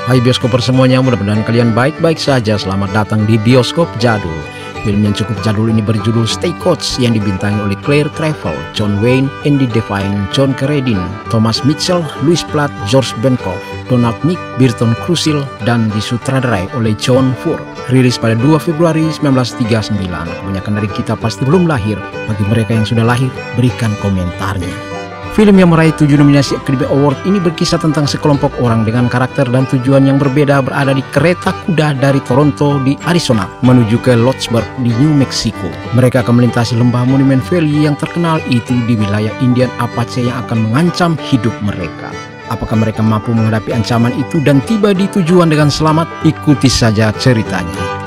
Hai bioskoper semuanya, mudah-mudahan kalian baik-baik saja. Selamat datang di Bioskop Jadul. Film yang cukup jadul ini berjudul Stay Coach yang dibintangi oleh Claire Trevell, John Wayne, Andy Devine, John Carradine, Thomas Mitchell, Louis Platt, George Benkoff, Donald Nick, Burton Krusil, dan disutradarai oleh John Ford. Rilis pada 2 Februari 1939. Kebanyakan dari kita pasti belum lahir. Bagi mereka yang sudah lahir, berikan komentarnya. Film yang meraih 7 nominasi Academy Award ini berkisah tentang sekelompok orang dengan karakter dan tujuan yang berbeda berada di kereta kuda dari Toronto di Arizona menuju ke Lordsburg di New Mexico. Mereka akan melintasi lembah Monument Valley yang terkenal itu di wilayah Indian Apache yang akan mengancam hidup mereka. Apakah mereka mampu menghadapi ancaman itu dan tiba di tujuan dengan selamat? Ikuti saja ceritanya.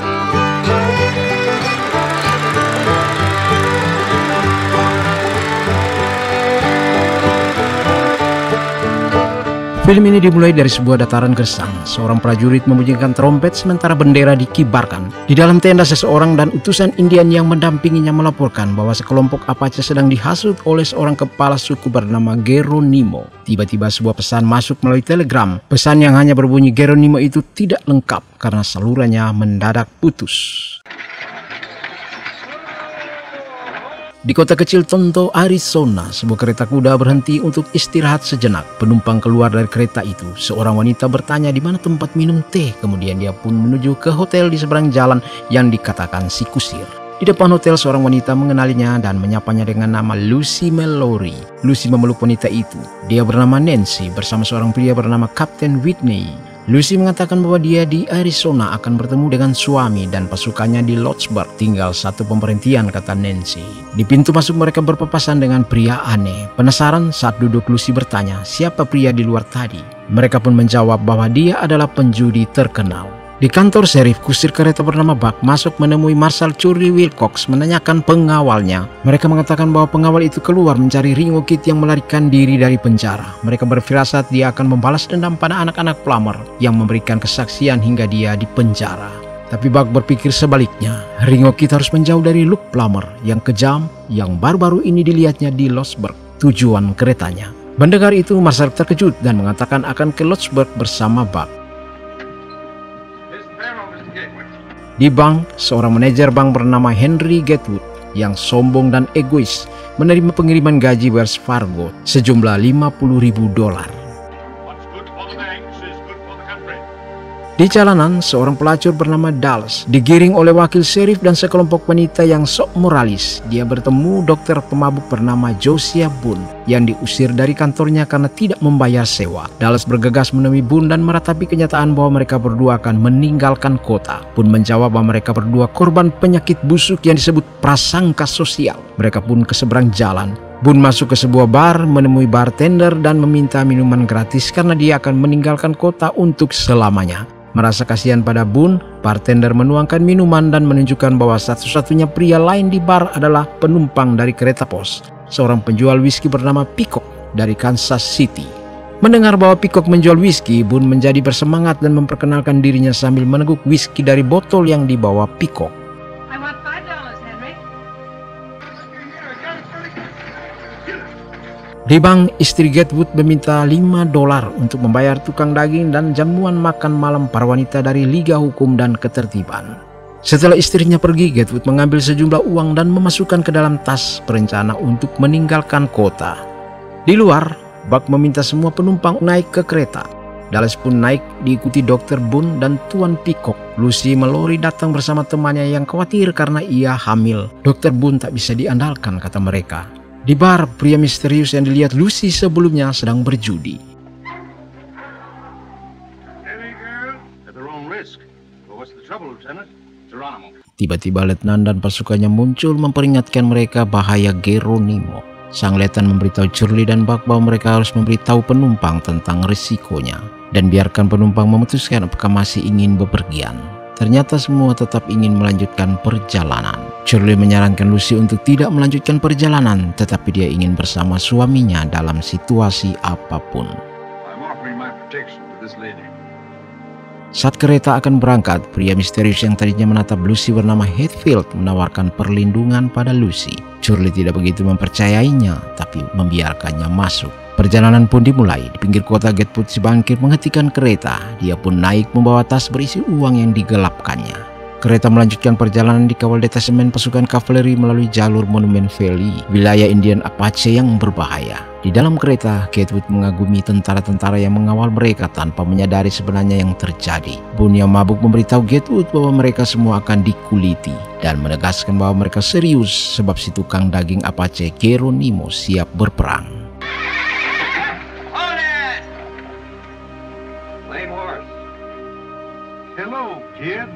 Film ini dimulai dari sebuah dataran gersang. Seorang prajurit membunyikan trompet sementara bendera dikibarkan. Di dalam tenda seseorang dan utusan Indian yang mendampinginya melaporkan bahwa sekelompok Apache sedang dihasut oleh seorang kepala suku bernama Geronimo. Tiba-tiba sebuah pesan masuk melalui telegram. Pesan yang hanya berbunyi Geronimo itu tidak lengkap karena salurannya mendadak putus. Di kota kecil Tonto, Arizona, sebuah kereta kuda berhenti untuk istirahat sejenak. Penumpang keluar dari kereta itu. Seorang wanita bertanya di mana tempat minum teh. Kemudian dia pun menuju ke hotel di seberang jalan yang dikatakan si kusir. Di depan hotel seorang wanita mengenalinya dan menyapanya dengan nama Lucy Mallory. Lucy memeluk wanita itu. Dia bernama Nancy bersama seorang pria bernama Captain Whitney. Lucy mengatakan bahwa dia di Arizona akan bertemu dengan suami dan pasukannya di Lordsburg. Tinggal satu pemberhentian, kata Nancy. Di pintu masuk mereka berpapasan dengan pria aneh. Penasaran saat duduk, Lucy bertanya, siapa pria di luar tadi? Mereka pun menjawab bahwa dia adalah penjudi terkenal. Di kantor serif, kusir kereta bernama Buck masuk menemui Marshal Curly Wilcox menanyakan pengawalnya. Mereka mengatakan bahwa pengawal itu keluar mencari Ringo Kid yang melarikan diri dari penjara. Mereka berfirasat dia akan membalas dendam pada anak-anak Plummer yang memberikan kesaksian hingga dia di penjara. Tapi Buck berpikir sebaliknya. Ringo Kid harus menjauh dari Luke Plummer yang kejam yang baru-baru ini dilihatnya di Lordsburg, tujuan keretanya. Mendengar itu, Marshal terkejut dan mengatakan akan ke Lordsburg bersama Buck. Di bank, seorang manajer bank bernama Henry Gatwood yang sombong dan egois menerima pengiriman gaji Wells Fargo sejumlah $50.000. Di jalanan, seorang pelacur bernama Dallas digiring oleh wakil sheriff dan sekelompok wanita yang sok moralis. Dia bertemu dokter pemabuk bernama Josiah Boone yang diusir dari kantornya karena tidak membayar sewa. Dallas bergegas menemui Boone dan meratapi kenyataan bahwa mereka berdua akan meninggalkan kota. Boone menjawab bahwa mereka berdua korban penyakit busuk yang disebut prasangka sosial. Mereka pun ke seberang jalan. Boone masuk ke sebuah bar, menemui bartender dan meminta minuman gratis karena dia akan meninggalkan kota untuk selamanya. Merasa kasihan pada Boone, bartender menuangkan minuman dan menunjukkan bahwa satu-satunya pria lain di bar adalah penumpang dari kereta pos, seorang penjual whisky bernama Peacock dari Kansas City. Mendengar bahwa Peacock menjual whisky, Boone menjadi bersemangat dan memperkenalkan dirinya sambil meneguk whisky dari botol yang dibawa Peacock. Di bank, istri Gatwood meminta $5 untuk membayar tukang daging dan jamuan makan malam para wanita dari Liga Hukum dan Ketertiban. Setelah istrinya pergi, Gatwood mengambil sejumlah uang dan memasukkan ke dalam tas berencana untuk meninggalkan kota. Di luar, Buck meminta semua penumpang naik ke kereta. Dallas pun naik diikuti Dr. Boone dan Tuan Peacock. Lucy Mallory datang bersama temannya yang khawatir karena ia hamil. Dr. Boone tak bisa diandalkan, kata mereka. Di bar, pria misterius yang dilihat Lucy sebelumnya sedang berjudi. Tiba-tiba letnan dan pasukannya muncul memperingatkan mereka bahaya Geronimo. Sang letnan memberitahu Curly dan Buck bahwa mereka harus memberitahu penumpang tentang risikonya dan biarkan penumpang memutuskan apakah masih ingin bepergian. Ternyata semua tetap ingin melanjutkan perjalanan. Curly menyarankan Lucy untuk tidak melanjutkan perjalanan, tetapi dia ingin bersama suaminya dalam situasi apapun. Saat kereta akan berangkat, pria misterius yang tadinya menatap Lucy bernama Hatfield menawarkan perlindungan pada Lucy. Curly tidak begitu mempercayainya, tapi membiarkannya masuk. Perjalanan pun dimulai. Di pinggir kota, Gatwood si bangkir menghentikan kereta. Dia pun naik membawa tas berisi uang yang digelapkannya. Kereta melanjutkan perjalanan dikawal detasemen pasukan kavaleri melalui jalur Monument Valley, wilayah Indian Apache yang berbahaya. Di dalam kereta, Gatwood mengagumi tentara-tentara yang mengawal mereka tanpa menyadari sebenarnya yang terjadi. Boone yang mabuk memberitahu Gatwood bahwa mereka semua akan dikuliti dan menegaskan bahwa mereka serius sebab si tukang daging Apache Geronimo siap berperang. Hello, kid.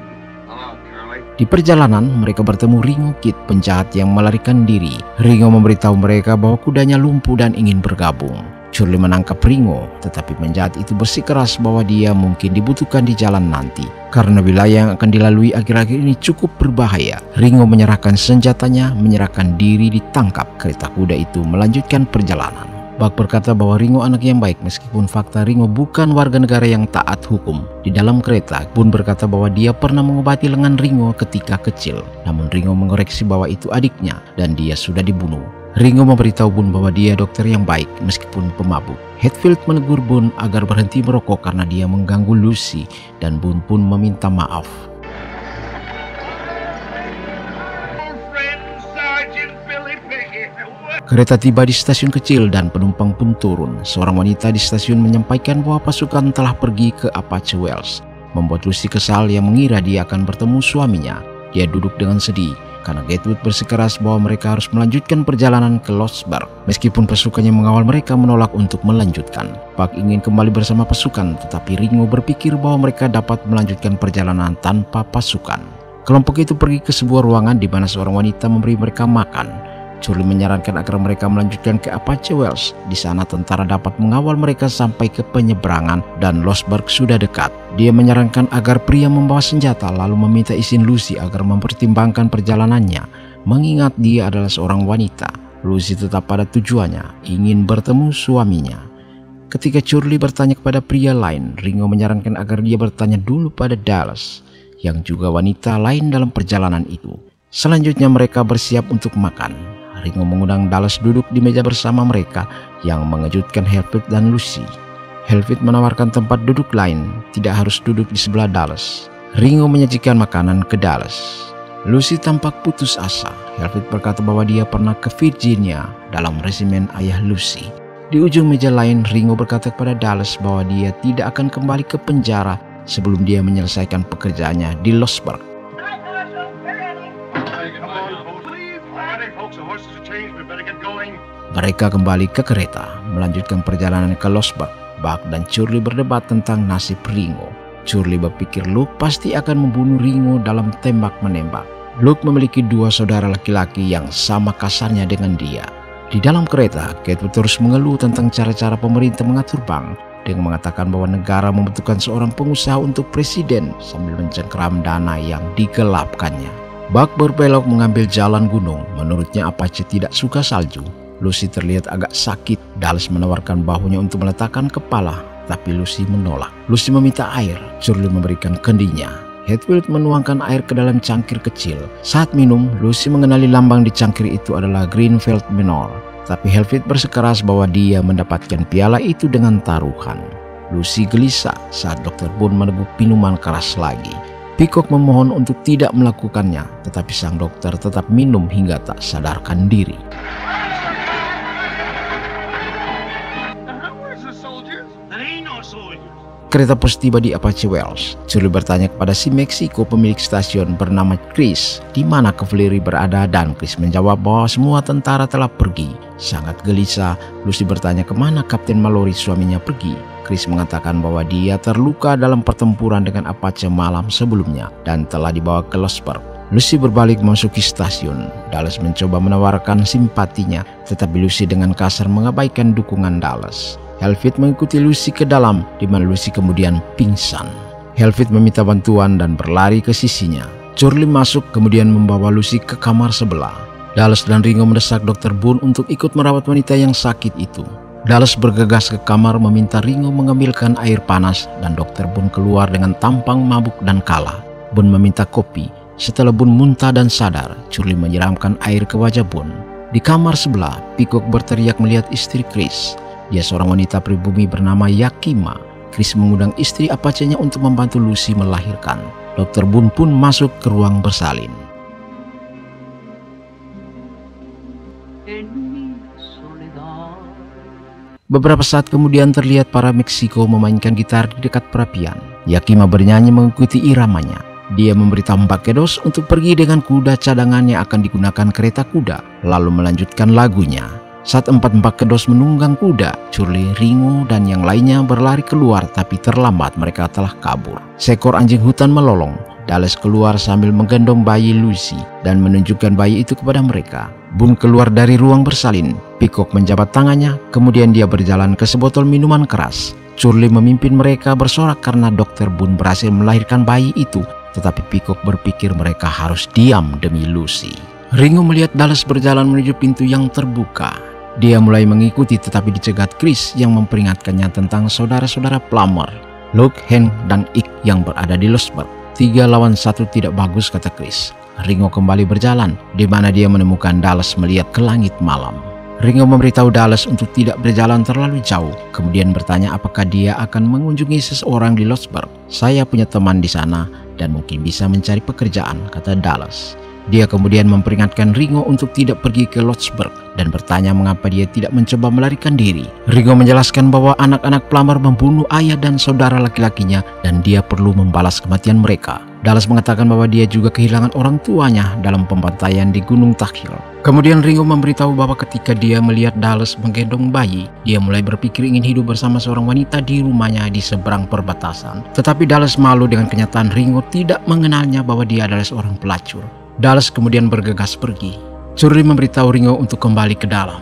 Hello, Curly. Di perjalanan, mereka bertemu Ringo Kid, penjahat yang melarikan diri. Ringo memberitahu mereka bahwa kudanya lumpuh dan ingin bergabung. Curly menangkap Ringo, tetapi penjahat itu bersikeras bahwa dia mungkin dibutuhkan di jalan nanti. Karena wilayah yang akan dilalui akhir-akhir ini cukup berbahaya, Ringo menyerahkan senjatanya, menyerahkan diri, ditangkap. Kereta kuda itu melanjutkan perjalanan. Buck berkata bahwa Ringo anak yang baik meskipun fakta Ringo bukan warga negara yang taat hukum. Di dalam kereta, Boone berkata bahwa dia pernah mengobati lengan Ringo ketika kecil. Namun Ringo mengoreksi bahwa itu adiknya dan dia sudah dibunuh. Ringo memberitahu Boone bahwa dia dokter yang baik meskipun pemabuk. Hatfield menegur Boone agar berhenti merokok karena dia mengganggu Lucy dan Boone pun meminta maaf. Kereta tiba di stasiun kecil dan penumpang pun turun. Seorang wanita di stasiun menyampaikan bahwa pasukan telah pergi ke Apache Wells, membuat Lucy kesal yang mengira dia akan bertemu suaminya. Dia duduk dengan sedih karena Gatwood bersikeras bahwa mereka harus melanjutkan perjalanan ke Losberg. Meskipun pasukannya mengawal mereka menolak untuk melanjutkan. Buck ingin kembali bersama pasukan, tetapi Ringo berpikir bahwa mereka dapat melanjutkan perjalanan tanpa pasukan. Kelompok itu pergi ke sebuah ruangan di mana seorang wanita memberi mereka makan. Curly menyarankan agar mereka melanjutkan ke Apache Wells. Di sana tentara dapat mengawal mereka sampai ke penyeberangan dan Losberg sudah dekat. Dia menyarankan agar pria membawa senjata lalu meminta izin Lucy agar mempertimbangkan perjalanannya, mengingat dia adalah seorang wanita. Lucy tetap pada tujuannya, ingin bertemu suaminya. Ketika Curly bertanya kepada pria lain, Ringo menyarankan agar dia bertanya dulu pada Dallas, yang juga wanita lain dalam perjalanan itu. Selanjutnya mereka bersiap untuk makan. Ringo mengundang Dallas duduk di meja bersama mereka yang mengejutkan Hatfield dan Lucy. Hatfield menawarkan tempat duduk lain, tidak harus duduk di sebelah Dallas. Ringo menyajikan makanan ke Dallas. Lucy tampak putus asa. Hatfield berkata bahwa dia pernah ke Virginia dalam resimen ayah Lucy. Di ujung meja lain, Ringo berkata kepada Dallas bahwa dia tidak akan kembali ke penjara sebelum dia menyelesaikan pekerjaannya di Losberg. Mereka kembali ke kereta, melanjutkan perjalanan ke Losberg. Buck dan Curly berdebat tentang nasib Ringo. Curly berpikir Luke pasti akan membunuh Ringo dalam tembak-menembak. Luke memiliki dua saudara laki-laki yang sama kasarnya dengan dia. Di dalam kereta, Gatwood terus mengeluh tentang cara-cara pemerintah mengatur bank dengan mengatakan bahwa negara membutuhkan seorang pengusaha untuk presiden sambil mencengkeram dana yang digelapkannya. Buck berbelok mengambil jalan gunung. Menurutnya Apache tidak suka salju. Lucy terlihat agak sakit. Dallas menawarkan bahunya untuk meletakkan kepala, tapi Lucy menolak. Lucy meminta air. Curly memberikan kendinya. Hatfield menuangkan air ke dalam cangkir kecil. Saat minum, Lucy mengenali lambang di cangkir itu adalah Greenfield Manor. Tapi Hatfield bersikeras bahwa dia mendapatkan piala itu dengan taruhan. Lucy gelisah saat Dr. Boone meneguk minuman keras lagi. Peacock memohon untuk tidak melakukannya, tetapi sang dokter tetap minum hingga tak sadarkan diri. Kereta pos tiba di Apache Wells. Curly bertanya kepada si Meksiko pemilik stasiun bernama Chris di mana kavaleri berada dan Chris menjawab bahwa semua tentara telah pergi. Sangat gelisah, Lucy bertanya kemana Kapten Mallory suaminya pergi. Chris mengatakan bahwa dia terluka dalam pertempuran dengan Apache malam sebelumnya dan telah dibawa ke Losberg. Lucy berbalik memasuki stasiun. Dallas mencoba menawarkan simpatinya, tetapi Lucy dengan kasar mengabaikan dukungan Dallas. Hatfield mengikuti Lucy ke dalam, di mana Lucy kemudian pingsan. Hatfield meminta bantuan dan berlari ke sisinya. Curly masuk kemudian membawa Lucy ke kamar sebelah. Dallas dan Ringo mendesak Dr. Boone untuk ikut merawat wanita yang sakit itu. Dallas bergegas ke kamar meminta Ringo mengambilkan air panas dan Dr. Boone keluar dengan tampang mabuk dan kalah. Boone meminta kopi. Setelah Boone muntah dan sadar, Curly menyiramkan air ke wajah Boone. Di kamar sebelah, Peacock berteriak melihat istri Chris. Dia seorang wanita pribumi bernama Yakima. Chris mengundang istri Apache-nya untuk membantu Lucy melahirkan. Dr. Boone pun masuk ke ruang bersalin. Beberapa saat kemudian terlihat para Meksiko memainkan gitar di dekat perapian. Yakima bernyanyi mengikuti iramanya. Dia memberitahu Embakedos untuk pergi dengan kuda cadangan yang akan digunakan kereta kuda, lalu melanjutkan lagunya. Saat Embakedos menunggang kuda, Curly, Ringo, dan yang lainnya berlari keluar, tapi terlambat, mereka telah kabur. Seekor anjing hutan melolong. Dallas keluar sambil menggendong bayi Lucy dan menunjukkan bayi itu kepada mereka. Boone keluar dari ruang bersalin. Peacock menjabat tangannya, kemudian dia berjalan ke sebotol minuman keras. Curly memimpin mereka bersorak karena Dr. Boone berhasil melahirkan bayi itu, tetapi Peacock berpikir mereka harus diam demi Lucy. Ringo melihat Dallas berjalan menuju pintu yang terbuka. Dia mulai mengikuti, tetapi dicegat Chris yang memperingatkannya tentang saudara-saudara Plummer, Luke, Hank, dan Ike yang berada di Losberg. 3 lawan 1 tidak bagus, kata Chris. Ringo kembali berjalan, di mana dia menemukan Dallas melihat ke langit malam. Ringo memberitahu Dallas untuk tidak berjalan terlalu jauh, kemudian bertanya apakah dia akan mengunjungi seseorang di Losberg. Saya punya teman di sana dan mungkin bisa mencari pekerjaan, kata Dallas. Dia kemudian memperingatkan Ringo untuk tidak pergi ke Losberg dan bertanya mengapa dia tidak mencoba melarikan diri. Ringo menjelaskan bahwa anak-anak Plummer membunuh ayah dan saudara laki-lakinya dan dia perlu membalas kematian mereka. Dallas mengatakan bahwa dia juga kehilangan orang tuanya dalam pembantaian di Gunung Takhil. Kemudian Ringo memberitahu bahwa ketika dia melihat Dallas menggendong bayi, dia mulai berpikir ingin hidup bersama seorang wanita di rumahnya di seberang perbatasan. Tetapi Dallas malu dengan kenyataan Ringo tidak mengenalnya bahwa dia adalah seorang pelacur. Dallas kemudian bergegas pergi. Curly memberitahu Ringo untuk kembali ke dalam.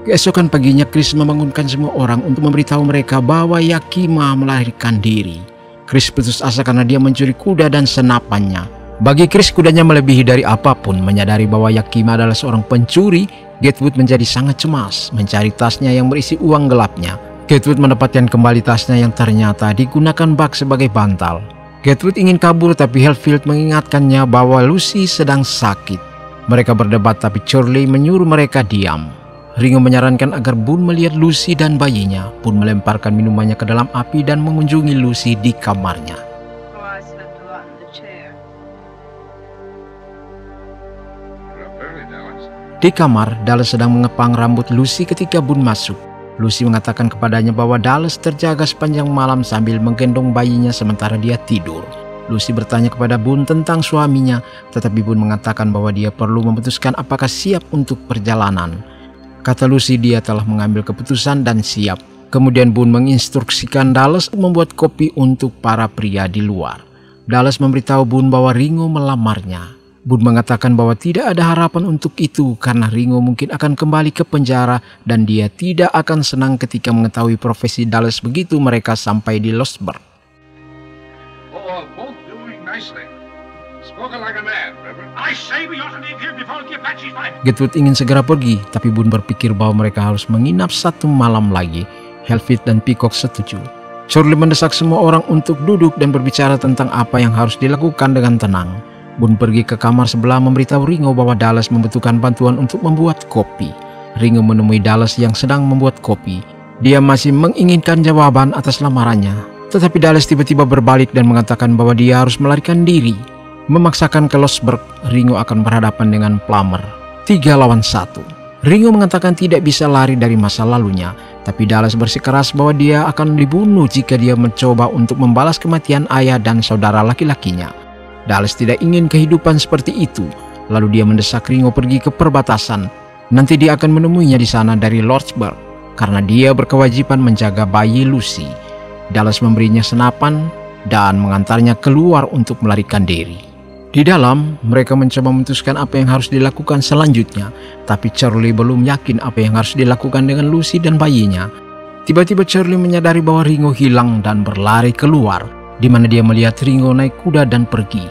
Keesokan paginya Chris membangunkan semua orang untuk memberitahu mereka bahwa Yakima melahirkan diri. Chris putus asa karena dia mencuri kuda dan senapannya. Bagi Chris, kudanya melebihi dari apapun. Menyadari bahwa Yakima adalah seorang pencuri, Gatewood menjadi sangat cemas mencari tasnya yang berisi uang gelapnya. Gatewood mendapatkan kembali tasnya yang ternyata digunakan Buck sebagai bantal. Gatewood ingin kabur, tapi Hatfield mengingatkannya bahwa Lucy sedang sakit. Mereka berdebat, tapi Curly menyuruh mereka diam. Ringo menyarankan agar Boone melihat Lucy dan bayinya. Boone melemparkan minumannya ke dalam api dan mengunjungi Lucy di kamarnya. Di kamar, Dallas sedang mengepang rambut Lucy ketika Boone masuk. Lucy mengatakan kepadanya bahwa Dallas terjaga sepanjang malam sambil menggendong bayinya sementara dia tidur. Lucy bertanya kepada Boone tentang suaminya, tetapi Boone mengatakan bahwa dia perlu memutuskan apakah siap untuk perjalanan. Kata Lucy, dia telah mengambil keputusan dan siap. Kemudian Boone menginstruksikan Dallas membuat kopi untuk para pria di luar. Dallas memberitahu Boone bahwa Ringo melamarnya. Boone mengatakan bahwa tidak ada harapan untuk itu karena Ringo mungkin akan kembali ke penjara dan dia tidak akan senang ketika mengetahui profesi Dallas begitu mereka sampai di Losberg. Gatewood ingin segera pergi, tapi Boone berpikir bahwa mereka harus menginap 1 malam lagi. Hatfield dan Peacock setuju. Curly mendesak semua orang untuk duduk dan berbicara tentang apa yang harus dilakukan dengan tenang. Boone pergi ke kamar sebelah memberitahu Ringo bahwa Dallas membutuhkan bantuan untuk membuat kopi. Ringo menemui Dallas yang sedang membuat kopi. Dia masih menginginkan jawaban atas lamarannya, tetapi Dallas tiba-tiba berbalik dan mengatakan bahwa dia harus melarikan diri. Memaksakan ke Losberg, Ringo akan berhadapan dengan Plummer. 3 lawan 1. Ringo mengatakan tidak bisa lari dari masa lalunya, tapi Dallas bersikeras bahwa dia akan dibunuh jika dia mencoba untuk membalas kematian ayah dan saudara laki-lakinya. Dallas tidak ingin kehidupan seperti itu. Lalu dia mendesak Ringo pergi ke perbatasan. Nanti dia akan menemuinya di sana dari Lordsburg karena dia berkewajiban menjaga bayi Lucy. Dallas memberinya senapan dan mengantarnya keluar untuk melarikan diri. Di dalam, mereka mencoba memutuskan apa yang harus dilakukan selanjutnya, tapi Curly belum yakin apa yang harus dilakukan dengan Lucy dan bayinya. Tiba-tiba Curly menyadari bahwa Ringo hilang dan berlari keluar, di mana dia melihat Ringo naik kuda dan pergi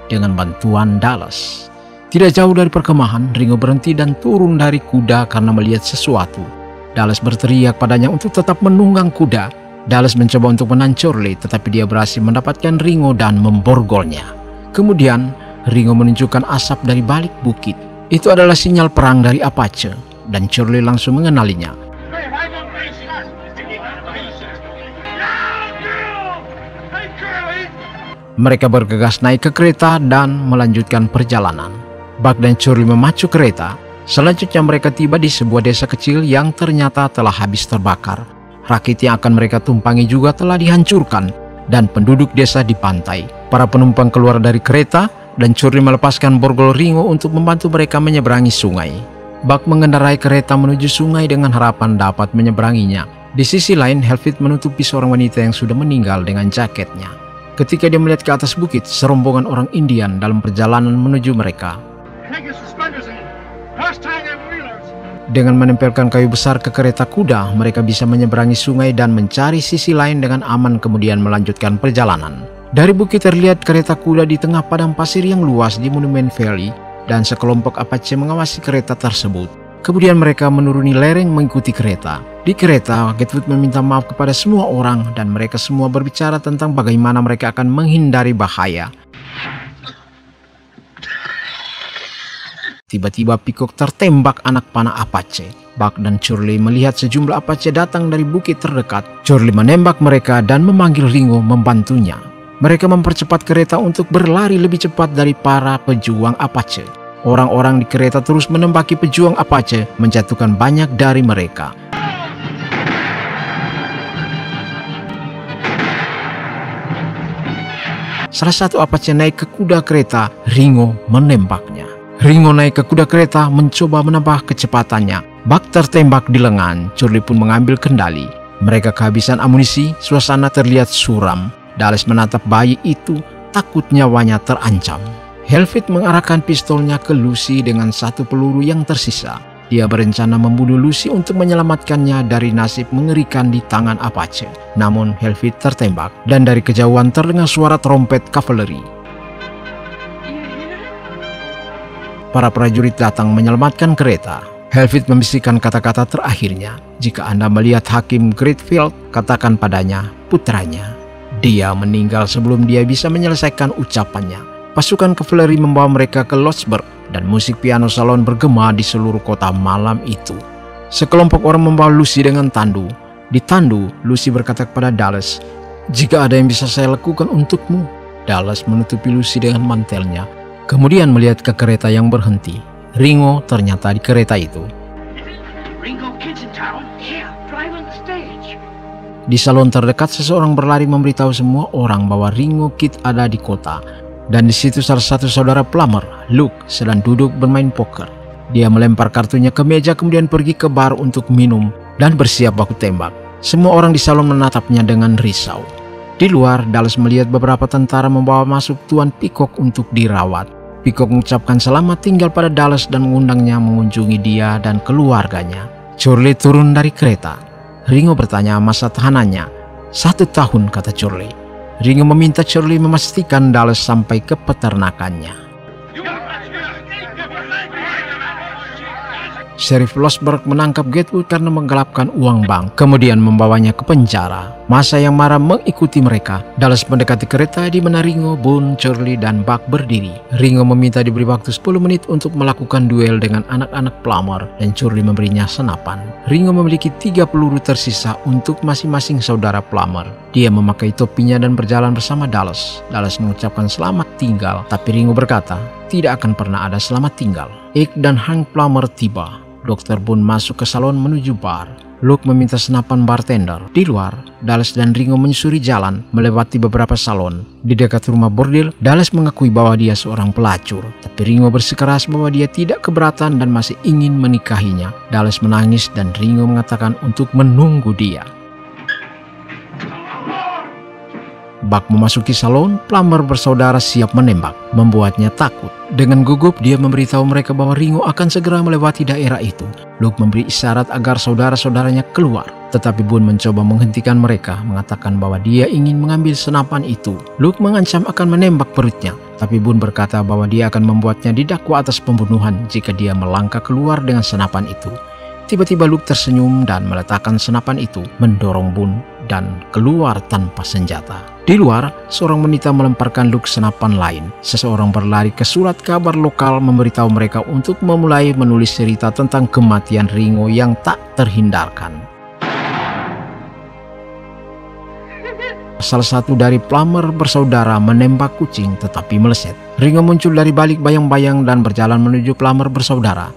dengan bantuan Dallas. Tidak jauh dari perkemahan, Ringo berhenti dan turun dari kuda karena melihat sesuatu. Dallas berteriak padanya untuk tetap menunggang kuda. Dallas mencoba untuk menahan Curly, tetapi dia berhasil mendapatkan Ringo dan memborgolnya. Kemudian, Ringo menunjukkan asap dari balik bukit. Itu adalah sinyal perang dari Apache, dan Curly langsung mengenalinya. Mereka bergegas naik ke kereta dan melanjutkan perjalanan. Buck dan Curly memacu kereta. Selanjutnya mereka tiba di sebuah desa kecil yang ternyata telah habis terbakar. Rakit yang akan mereka tumpangi juga telah dihancurkan, dan penduduk desa dibantai. Para penumpang keluar dari kereta, dan Curly melepaskan borgol Ringo untuk membantu mereka menyeberangi sungai. Buck mengendarai kereta menuju sungai dengan harapan dapat menyeberanginya. Di sisi lain, Helvit menutupi seorang wanita yang sudah meninggal dengan jaketnya. Ketika dia melihat ke atas bukit, serombongan orang Indian dalam perjalanan menuju mereka. Dengan menempelkan kayu besar ke kereta kuda, mereka bisa menyeberangi sungai dan mencari sisi lain dengan aman, kemudian melanjutkan perjalanan. Dari bukit terlihat kereta kuda di tengah padang pasir yang luas di Monument Valley, dan sekelompok Apache mengawasi kereta tersebut. Kemudian mereka menuruni lereng mengikuti kereta. Di kereta, Gatewood meminta maaf kepada semua orang, dan mereka semua berbicara tentang bagaimana mereka akan menghindari bahaya. Tiba-tiba Peacock tertembak anak panah Apache. Buck dan Curly melihat sejumlah Apache datang dari bukit terdekat. Curly menembak mereka dan memanggil Ringo membantunya. Mereka mempercepat kereta untuk berlari lebih cepat dari para pejuang Apache. Orang-orang di kereta terus menembaki pejuang Apache, menjatuhkan banyak dari mereka. Salah satu Apache naik ke kuda kereta, Ringo menembaknya. Ringo naik ke kuda kereta mencoba menambah kecepatannya. Buck tertembak di lengan, Curly pun mengambil kendali. Mereka kehabisan amunisi, suasana terlihat suram. Dallas menatap bayi itu, takut nyawanya terancam. Helvit mengarahkan pistolnya ke Lucy dengan satu peluru yang tersisa. Dia berencana membunuh Lucy untuk menyelamatkannya dari nasib mengerikan di tangan Apache. Namun Helvit tertembak, dan dari kejauhan terdengar suara trompet kavaleri. Para prajurit datang menyelamatkan kereta. Helvit membisikkan kata-kata terakhirnya. Jika Anda melihat Hakim Greatfield, katakan padanya putranya. Dia meninggal sebelum dia bisa menyelesaikan ucapannya. Pasukan kavaleri membawa mereka ke Lodgeburg, dan musik piano salon bergema di seluruh kota malam itu. Sekelompok orang membawa Lucy dengan tandu. Di tandu, Lucy berkata kepada Dallas, "Jika ada yang bisa saya lakukan untukmu." Dallas menutupi Lucy dengan mantelnya, kemudian melihat ke kereta yang berhenti. Ringo ternyata di kereta itu. Di salon terdekat, seseorang berlari memberitahu semua orang bahwa Ringo Kid ada di kota. Dan di situ salah satu saudara Plummer, Luke, sedang duduk bermain poker. Dia melempar kartunya ke meja kemudian pergi ke bar untuk minum dan bersiap baku tembak. Semua orang di salon menatapnya dengan risau. Di luar, Dallas melihat beberapa tentara membawa masuk Tuan Peacock untuk dirawat. Peacock mengucapkan selamat tinggal pada Dallas dan mengundangnya mengunjungi dia dan keluarganya. Curly turun dari kereta. Ringo bertanya masa tahanannya. 1 tahun, kata Curly. Ringo meminta Curly memastikan Dallas sampai ke peternakannya. Sheriff Losberg menangkap Gatewood karena menggelapkan uang bank, kemudian membawanya ke penjara. Massa yang marah mengikuti mereka. Dallas mendekati kereta di mana Ringo, Boone, Curly, dan Buck berdiri. Ringo meminta diberi waktu 10 menit untuk melakukan duel dengan anak-anak Plummer, dan Curly memberinya senapan. Ringo memiliki 3 peluru tersisa untuk masing-masing saudara Plummer. Dia memakai topinya dan berjalan bersama Dallas. Dallas mengucapkan selamat tinggal, tapi Ringo berkata, tidak akan pernah ada selamat tinggal. Ike dan Hank Plummer tiba. Dr. Boone masuk ke salon menuju bar. Luke meminta senapan bartender. Di luar, Dallas dan Ringo menyusuri jalan, melewati beberapa salon. Di dekat rumah bordil, Dallas mengakui bahwa dia seorang pelacur. Tapi Ringo bersikeras bahwa dia tidak keberatan dan masih ingin menikahinya. Dallas menangis dan Ringo mengatakan untuk menunggu dia. Buck memasuki salon, Plummer bersaudara siap menembak, membuatnya takut. Dengan gugup, dia memberitahu mereka bahwa Ringo akan segera melewati daerah itu. Luke memberi isyarat agar saudara-saudaranya keluar, tetapi Boone mencoba menghentikan mereka, mengatakan bahwa dia ingin mengambil senapan itu. Luke mengancam akan menembak perutnya, tapi Boone berkata bahwa dia akan membuatnya didakwa atas pembunuhan jika dia melangkah keluar dengan senapan itu. Tiba-tiba Luke tersenyum dan meletakkan senapan itu, mendorong Boone dan keluar tanpa senjata. Di luar, seorang wanita melemparkan Luke senapan lain. Seseorang berlari ke surat kabar lokal memberitahu mereka untuk memulai menulis cerita tentang kematian Ringo yang tak terhindarkan. Salah satu dari Plummer bersaudara menembak kucing tetapi meleset. Ringo muncul dari balik bayang-bayang dan berjalan menuju Plummer bersaudara.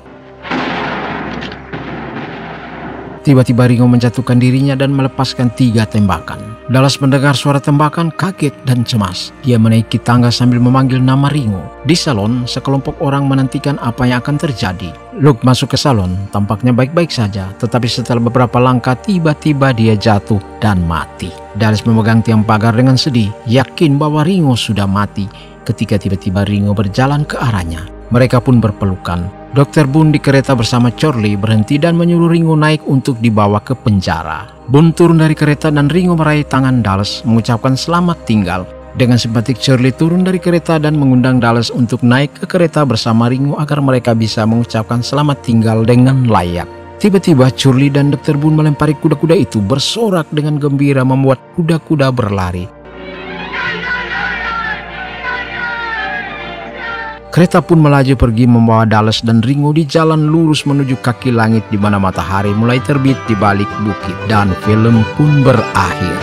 Tiba-tiba Ringo menjatuhkan dirinya dan melepaskan 3 tembakan. Dallas mendengar suara tembakan, kaget dan cemas. Dia menaiki tangga sambil memanggil nama Ringo. Di salon, sekelompok orang menantikan apa yang akan terjadi. Luke masuk ke salon, tampaknya baik-baik saja, tetapi setelah beberapa langkah tiba-tiba dia jatuh dan mati. Dallas memegang tiang pagar dengan sedih, yakin bahwa Ringo sudah mati ketika tiba-tiba Ringo berjalan ke arahnya. Mereka pun berpelukan. Dr. Boone di kereta bersama Charlie berhenti dan menyuruh Ringo naik untuk dibawa ke penjara. Boone turun dari kereta dan Ringo meraih tangan Dallas mengucapkan selamat tinggal. Dengan simpatik Charlie turun dari kereta dan mengundang Dallas untuk naik ke kereta bersama Ringo agar mereka bisa mengucapkan selamat tinggal dengan layak. Tiba-tiba Charlie dan Dr. Boone melempari kuda-kuda itu bersorak dengan gembira membuat kuda-kuda berlari. Kereta pun melaju pergi membawa Dallas dan Ringo di jalan lurus menuju kaki langit di mana matahari mulai terbit di balik bukit dan film pun berakhir.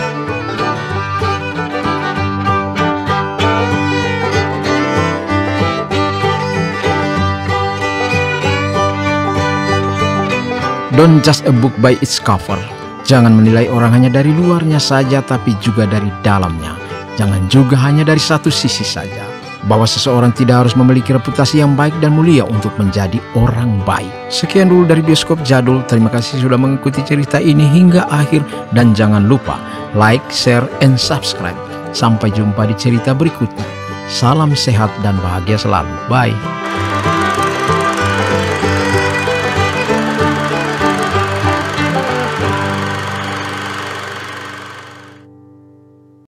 Don't judge a book by its cover. Jangan menilai orang hanya dari luarnya saja tapi juga dari dalamnya. Jangan juga hanya dari satu sisi saja. Bahwa seseorang tidak harus memiliki reputasi yang baik dan mulia untuk menjadi orang baik. Sekian dulu dari Bioskop Jadul. Terima kasih sudah mengikuti cerita ini hingga akhir. Dan jangan lupa like, share, and subscribe. Sampai jumpa di cerita berikutnya. Salam sehat dan bahagia selalu. Bye.